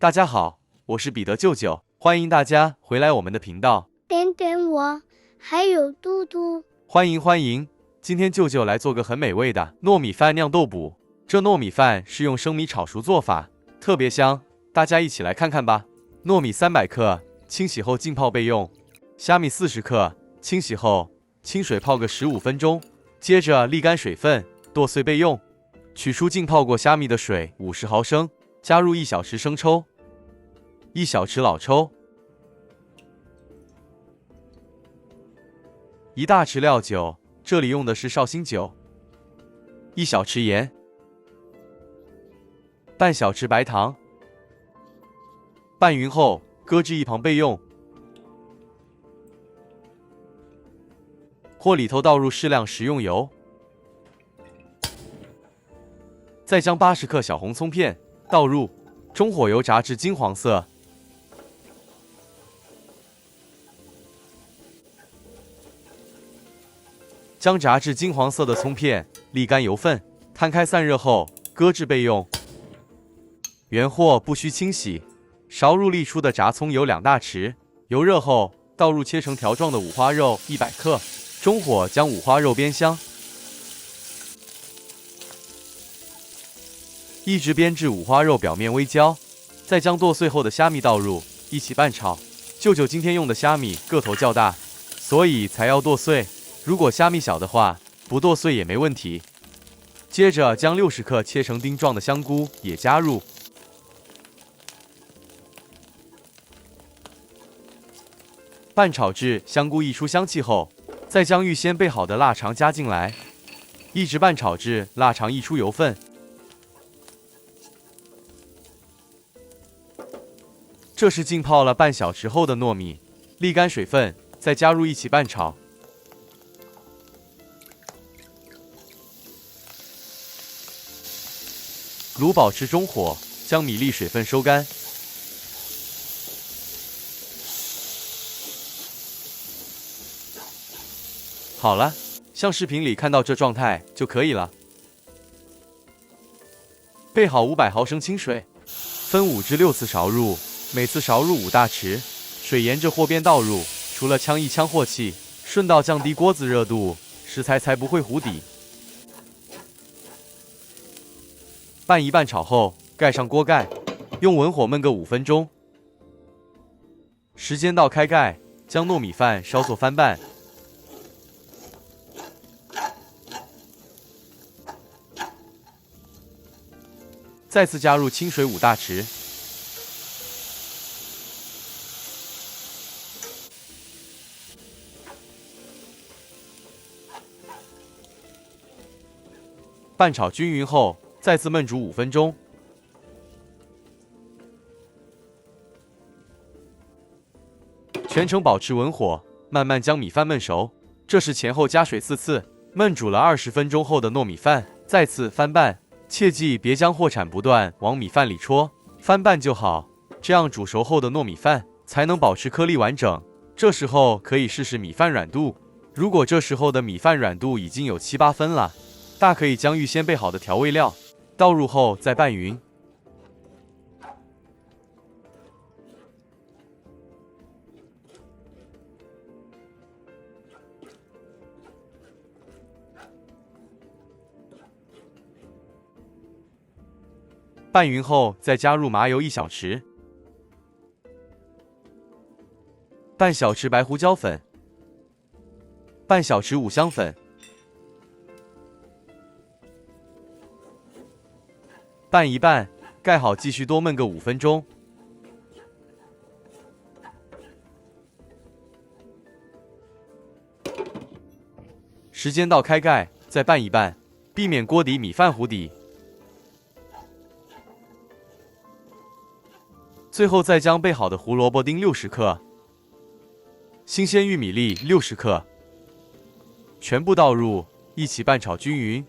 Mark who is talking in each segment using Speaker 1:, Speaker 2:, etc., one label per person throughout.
Speaker 1: 大家好，我是彼得舅舅，欢迎大家回来我们的频道。
Speaker 2: 等等我，还有嘟嘟。
Speaker 1: 欢迎欢迎，今天舅舅来做个很美味的糯米饭酿豆腐。这糯米饭是用生米炒熟做法，特别香，大家一起来看看吧。糯米300克，清洗后浸泡备用。虾米40克，清洗后清水泡个15分钟，接着沥干水分，剁碎备用。取出浸泡过虾米的水50毫升，加入1小匙生抽，1小匙老抽，1大匙料酒，这里用的是绍兴酒，1小匙盐，半小匙白糖，拌匀后搁置一旁备用。锅里头倒入适量食用油，再将80克小红葱片倒入，中火油炸至金黄色。将炸至金黄色的葱片沥干油分，摊开散热后搁置备用。原货不需清洗，勺入沥出的炸葱油2大匙，油热后倒入切成条状的五花肉100克，中火将五花肉煸香，一直煸至五花肉表面微焦，再将剁碎后的虾米倒入，一起拌炒。舅舅今天用的虾米个头较大，所以才要剁碎。如果虾米小的话，不剁碎也没问题。接着将60克切成丁状的香菇也加入，拌炒至香菇溢出香气后，再将预先备好的腊肠加进来，一直拌炒至腊肠溢出油分。这是浸泡了半小时后的糯米，沥干水分，再加入一起拌炒。炉保持中火，将米粒水分收干。好了，像视频里看到这状态就可以了。备好500毫升清水，分5至6次勺入，每次勺入5大匙，水沿着锅边倒入，除了呛一呛鑊气，顺道降低锅子热度，食材才不会糊底。拌一拌炒后，盖上锅盖，用文火焖个5分钟。时间到开盖，将糯米饭稍作翻拌。再次加入清水5大匙。拌炒均匀后，再次焖煮5分钟。全程保持文火，慢慢将米饭焖熟。这是前后加水4次，焖煮了20分钟后的糯米饭，再次翻拌。切记别将货铲不断往米饭里戳，翻拌就好，这样煮熟后的糯米饭才能保持颗粒完整。这时候可以试试米饭软度，如果这时候的米饭软度已经有7、8分了，大可以将预先备好的调味料倒入后再拌匀。拌匀后再加入麻油1小匙，半小匙白胡椒粉，半小匙五香粉，拌一拌，盖好继续多焖个5分钟。时间到开盖，再拌一拌，避免锅底米饭糊底。最后再将备好的胡萝卜丁60克、新鲜玉米粒60克全部倒入，一起拌炒均匀。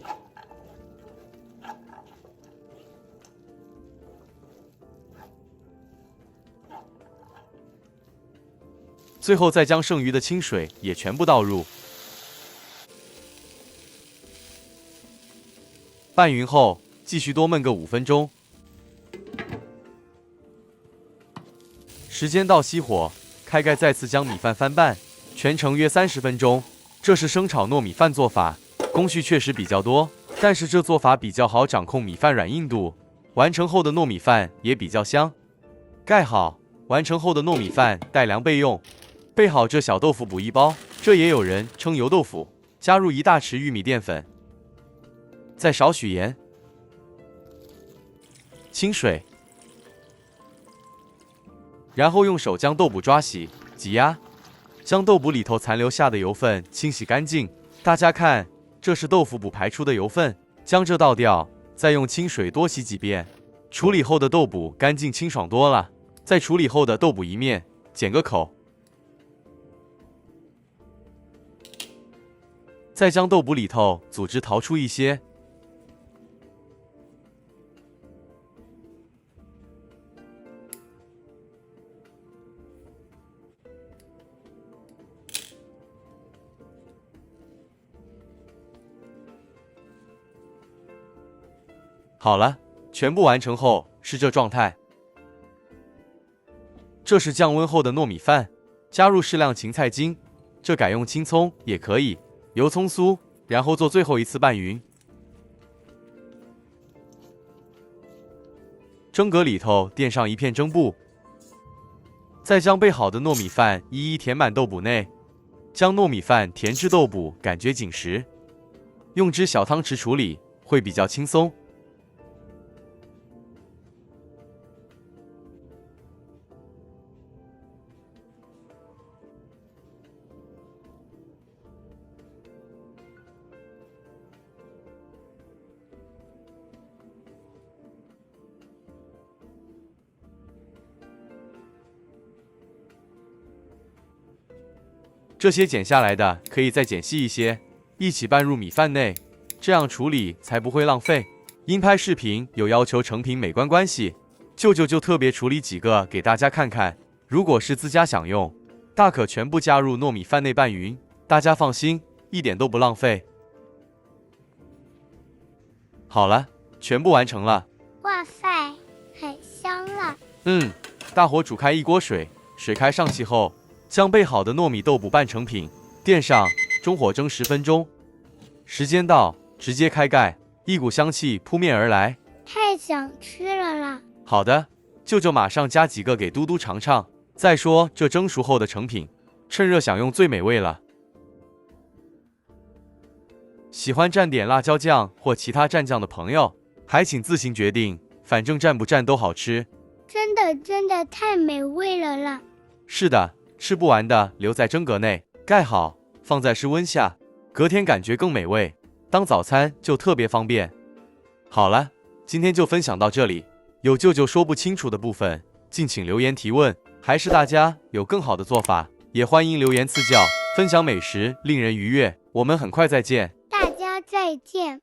Speaker 1: 最后再将剩余的清水也全部倒入，拌匀后继续多焖个5分钟。时间到，熄火，开盖，再次将米饭翻拌，全程约30分钟。这是生炒糯米饭做法，工序确实比较多，但是这做法比较好掌控米饭软硬度。完成后的糯米饭也比较香。盖好，完成后的糯米饭待凉备用。备好这小豆腐补1包，这也有人称油豆腐。加入1大匙玉米淀粉，再少许盐、清水，然后用手将豆腐抓洗、挤压，将豆腐里头残留下的油分清洗干净。大家看，这是豆腐补排出的油分，将这倒掉，再用清水多洗几遍。处理后的豆腐干净清爽多了。在处理后的豆腐一面剪个口，再将豆腐里头组织淘出一些，好了，全部完成后是这状态。这是降温后的糯米饭，加入适量芹菜精，这改用青葱也可以，油葱酥，然后做最后一次拌匀。蒸格里头垫上一片蒸布，再将备好的糯米饭一一填满豆腐内，将糯米饭填至豆腐感觉紧实，用只小汤匙处理会比较轻松。这些剪下来的可以再剪细一些，一起拌入米饭内，这样处理才不会浪费。因拍视频有要求成品美观关系，舅舅就特别处理几个给大家看看。如果是自家享用，大可全部加入糯米饭内拌匀，大家放心，一点都不浪费。好了，全部完成了。
Speaker 2: 哇塞，很香了。
Speaker 1: 大火煮开1锅水，水开上气后，将备好的糯米豆腐拌成品，垫上，中火蒸10分钟。时间到，直接开盖，一股香气扑面而来，
Speaker 2: 太想吃了啦！
Speaker 1: 好的，舅舅马上夹几个给嘟嘟尝尝。再说这蒸熟后的成品，趁热享用最美味了。喜欢蘸点辣椒酱或其他蘸酱的朋友，还请自行决定，反正蘸不蘸都好吃。
Speaker 2: 真的太美味了啦！
Speaker 1: 是的，吃不完的留在蒸格内，盖好，放在室温下，隔天感觉更美味，当早餐就特别方便。好了，今天就分享到这里，有舅舅说不清楚的部分，敬请留言提问，还是大家有更好的做法，也欢迎留言赐教，分享美食令人愉悦。我们很快再见，
Speaker 2: 大家再见。